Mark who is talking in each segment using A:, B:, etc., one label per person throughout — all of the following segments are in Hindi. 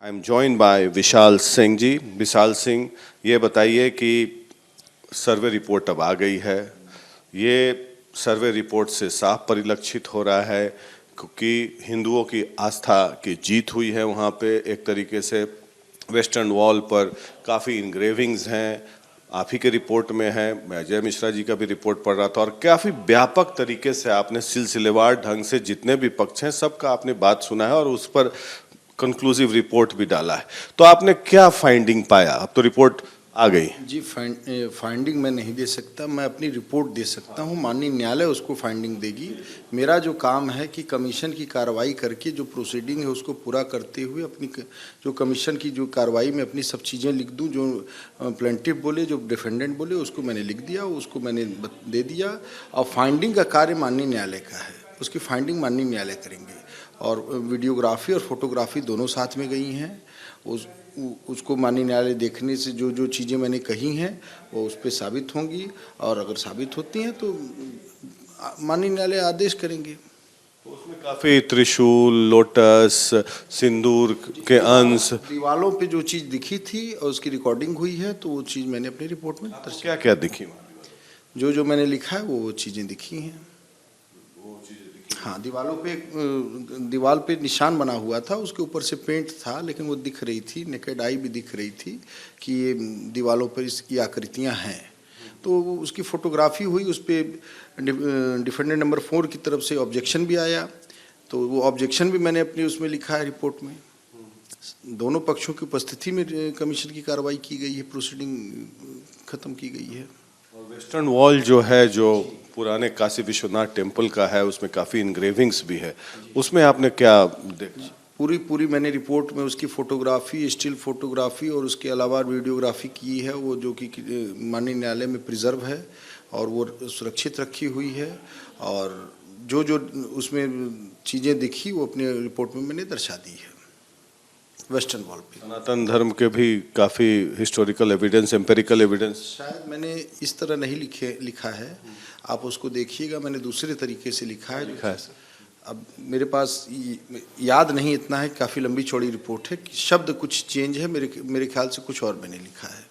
A: I am joined by Vishal Singh ji. Vishal Singh, ये बताइए कि सर्वे रिपोर्ट अब आ गई है। ये सर्वे रिपोर्ट से साफ परिलक्षित हो रहा है क्योंकि हिंदुओं की आस्था की जीत हुई है। वहाँ पे एक तरीके से वेस्टर्न वॉल पर काफ़ी इंग्रेविंग्स हैं, आप ही के रिपोर्ट में है। मैं अजय मिश्रा जी का भी रिपोर्ट पढ़ रहा था और काफ़ी व्यापक तरीके से आपने सिलसिलेवार ढंग से जितने भी पक्ष हैं सबका आपने बात सुना है और उस पर कंक्लूसिव रिपोर्ट भी डाला है। तो आपने क्या फाइंडिंग पाया? अब तो रिपोर्ट आ गई
B: जी। फाइंडिंग मैं नहीं दे सकता, मैं अपनी रिपोर्ट दे सकता हूँ। माननीय न्यायालय उसको फाइंडिंग देगी। मेरा जो काम है कि कमीशन की कार्रवाई करके जो प्रोसीडिंग है उसको पूरा करते हुए अपनी जो कमीशन की जो कार्रवाई में अपनी सब चीज़ें लिख दूँ। जो प्लेंटिफ बोले, जो डिफेंडेंट बोले, उसको मैंने लिख दिया, उसको मैंने दे दिया। और फाइंडिंग का कार्य माननीय न्यायालय का है, उसकी फाइंडिंग माननीय न्यायालय करेंगे। और वीडियोग्राफी और फोटोग्राफी दोनों साथ में गई हैं। उसको माननीय न्यायालय देखने से जो जो चीज़ें मैंने कही हैं वो उस पर साबित होंगी, और अगर साबित होती हैं तो माननीय न्यायालय आदेश करेंगे।
A: उसमें काफ़ी त्रिशूल, लोटस, सिंदूर के अंश,
B: दीवालों पे जो चीज़ दिखी थी और उसकी रिकॉर्डिंग हुई है, तो वो चीज़ मैंने अपनी रिपोर्ट में
A: क्या क्या दिखी?
B: जो जो मैंने लिखा है वो चीज़ें दिखी हैं। हाँ, दीवाल पे निशान बना हुआ था, उसके ऊपर से पेंट था, लेकिन वो दिख रही थी, नेकेड आई भी दिख रही थी कि ये दीवालों पर इसकी आकृतियां हैं। तो उसकी फोटोग्राफी हुई, उस पर डिफेंडेंट नंबर 4 की तरफ से ऑब्जेक्शन भी आया, तो वो ऑब्जेक्शन भी मैंने अपनी उसमें लिखा है रिपोर्ट में। दोनों पक्षों की उपस्थिति में कमीशन की कार्रवाई की गई है, प्रोसीडिंग खत्म की गई है।
A: और वेस्टर्न वॉल जो है, जो पुराने काशी विश्वनाथ टेम्पल का है, उसमें काफ़ी इंग्रेविंग्स भी है, उसमें आपने क्या देखा?
B: पूरी मैंने रिपोर्ट में उसकी फ़ोटोग्राफी, स्टिल फोटोग्राफी और उसके अलावा वीडियोग्राफी की है, वो जो कि माननीय न्यायालय में प्रिजर्व है और वो सुरक्षित रखी हुई है। और जो जो उसमें चीज़ें दिखी वो अपने रिपोर्ट में मैंने दर्शा दी है। वेस्टर्न वॉल पे
A: सनातन धर्म के भी काफ़ी हिस्टोरिकल एविडेंस, एम्पेरिकल एविडेंस
B: शायद मैंने इस तरह नहीं लिखा है, आप उसको देखिएगा, मैंने दूसरे तरीके से लिखा है। अब मेरे पास याद नहीं इतना है, काफ़ी लंबी चौड़ी रिपोर्ट है, शब्द कुछ चेंज है, मेरे ख्याल से कुछ और मैंने लिखा है।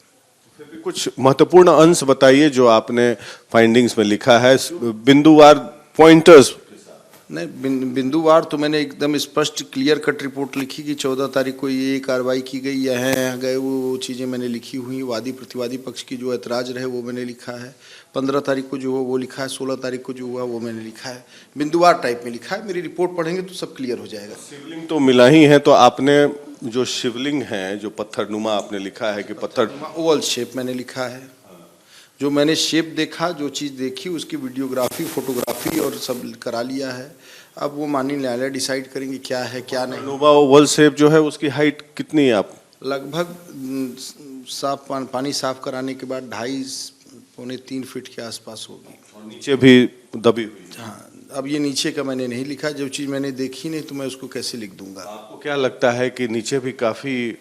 A: फिर भी कुछ महत्वपूर्ण अंश बताइए जो आपने फाइंडिंग्स में लिखा है, बिंदुवार पॉइंटर्स।
B: नहीं, बिंदुवार तो मैंने एकदम स्पष्ट क्लियर कट रिपोर्ट लिखी कि 14 तारीख को ये कार्रवाई की गई, यहाँ गए, वो चीज़ें मैंने लिखी हुई। वादी प्रतिवादी पक्ष की जो ऐतराज रहे वो मैंने लिखा है। 15 तारीख को जो हुआ वो लिखा है, 16 तारीख को जो हुआ वो मैंने लिखा है। बिंदुवार टाइप में लिखा है। मेरी रिपोर्ट पढ़ेंगे तो सब क्लियर हो जाएगा।
A: शिवलिंग तो मिला ही है, तो आपने जो शिवलिंग है, जो पत्थरनुमा आपने लिखा है कि पत्थर
B: ओवल शेप मैंने लिखा है। जो मैंने शेप देखा, जो चीज़ देखी, उसकी वीडियोग्राफी, फोटोग्राफी और सब करा लिया है। अब वो माननीय न्यायालय डिसाइड करेंगे क्या है क्या नहीं।
A: ओवल शेप जो है उसकी हाइट कितनी है? आप
B: लगभग पानी साफ कराने के बाद 2.5-3 फीट के आसपास होगी।
A: और नीचे भी दबी हुई?
B: हाँ, अब ये नीचे का मैंने नहीं लिखा, जो चीज़ मैंने देखी नहीं तो मैं उसको कैसे लिख दूंगा।
A: आपको क्या लगता है कि नीचे भी काफ़ी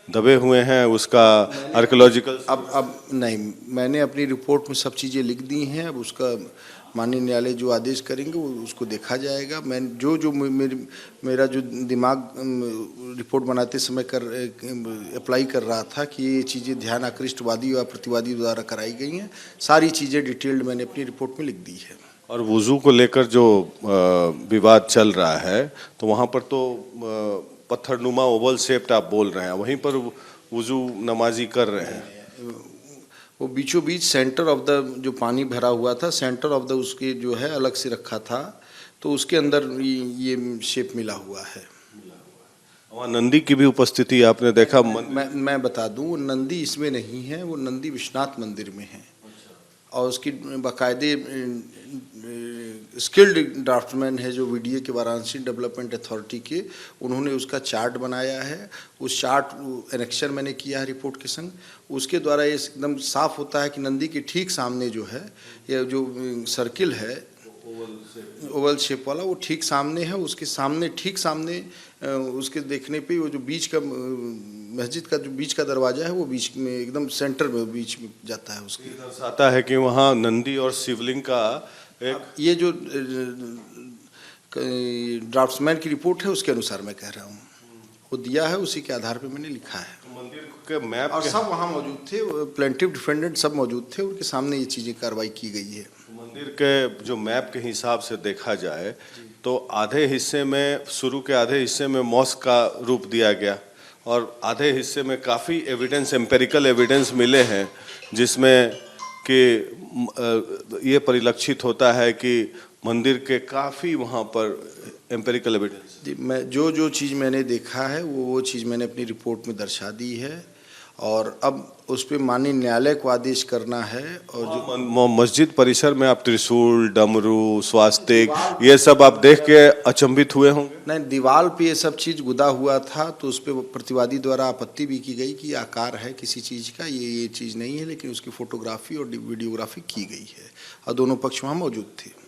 A: दबे हुए हैं, उसका आर्कियोलॉजिकल?
B: अब नहीं, मैंने अपनी रिपोर्ट में सब चीज़ें लिख दी हैं। अब उसका माननीय न्यायालय जो आदेश करेंगे वो उसको देखा जाएगा। मैं जो मेरा जो दिमाग रिपोर्ट बनाते समय अप्लाई कर रहा था कि ये चीज़ें ध्यान आकृष्टवादी व प्रतिवादी द्वारा कराई गई हैं, सारी चीज़ें डिटेल्ड मैंने अपनी रिपोर्ट में लिख दी है।
A: और वुज़ू को लेकर जो विवाद चल रहा है, तो वहाँ पर तो पत्थरनुमा ओवल शेप्ड आप बोल रहे हैं, वहीं पर वुज़ू नमाजी कर रहे हैं।
B: वो बीचों बीच सेंटर ऑफ द जो पानी भरा हुआ था, सेंटर ऑफ द उसके जो है अलग से रखा था, तो उसके अंदर ये शेप मिला हुआ है।
A: वहाँ नंदी की भी उपस्थिति आपने देखा?
B: मैं बता दूं, नंदी इसमें नहीं है, वो नंदी विश्वनाथ मंदिर में है। और उसकी बाकायदे स्किल्ड ड्राफ्टमैन है जो वीडीए के वाराणसी डेवलपमेंट अथॉरिटी के, उन्होंने उसका चार्ट बनाया है। उस चार्ट एनेक्शन मैंने किया है रिपोर्ट के संग। उसके द्वारा ये एकदम साफ होता है कि नंदी के ठीक सामने जो है, ये जो सर्किल है ओवल शेप वाला, वो ठीक सामने है। उसके सामने, ठीक सामने उसके देखने पे वो जो बीच का मस्जिद का जो बीच का दरवाजा है, वो बीच में एकदम सेंटर में बीच में जाता है। उसके
A: दर्शाता है कि वहाँ नंदी और शिवलिंग का एक,
B: ये जो ड्राफ्ट्समैन की रिपोर्ट है उसके अनुसार मैं कह रहा हूँ, वो दिया है, उसी के आधार पे मैंने लिखा है।
A: मंदिर के मैप
B: और सब वहाँ मौजूद थे, प्लेंटिव डिफेंडेंट सब मौजूद थे, उनके सामने ये चीज़ें कार्रवाई की गई है।
A: मंदिर के जो मैप के हिसाब से देखा जाए तो आधे हिस्से में, शुरू के आधे हिस्से में मॉस्क का रूप दिया गया और आधे हिस्से में काफ़ी एविडेंस, एम्पेरिकल एविडेंस मिले हैं जिसमें कि ये परिलक्षित होता है कि मंदिर के काफ़ी वहाँ पर एम्पेरिकल एविडेंस।
B: जी, मैं जो चीज़ मैंने देखा है वो चीज़ मैंने अपनी रिपोर्ट में दर्शा दी है और अब उस पर माननीय न्यायालय को आदेश करना है। और जो
A: मस्जिद परिसर में आप त्रिशूल, डमरू, स्वास्तिक ये सब आप देख के अचंभित हुए होंगे?
B: नहीं, दीवार पे ये सब चीज़ गुदा हुआ था तो उस पर प्रतिवादी द्वारा आपत्ति भी की गई कि आकार है किसी चीज़ का, ये चीज़ नहीं है, लेकिन उसकी फोटोग्राफी और वीडियोग्राफी की गई है और दोनों पक्ष वहाँ मौजूद थे।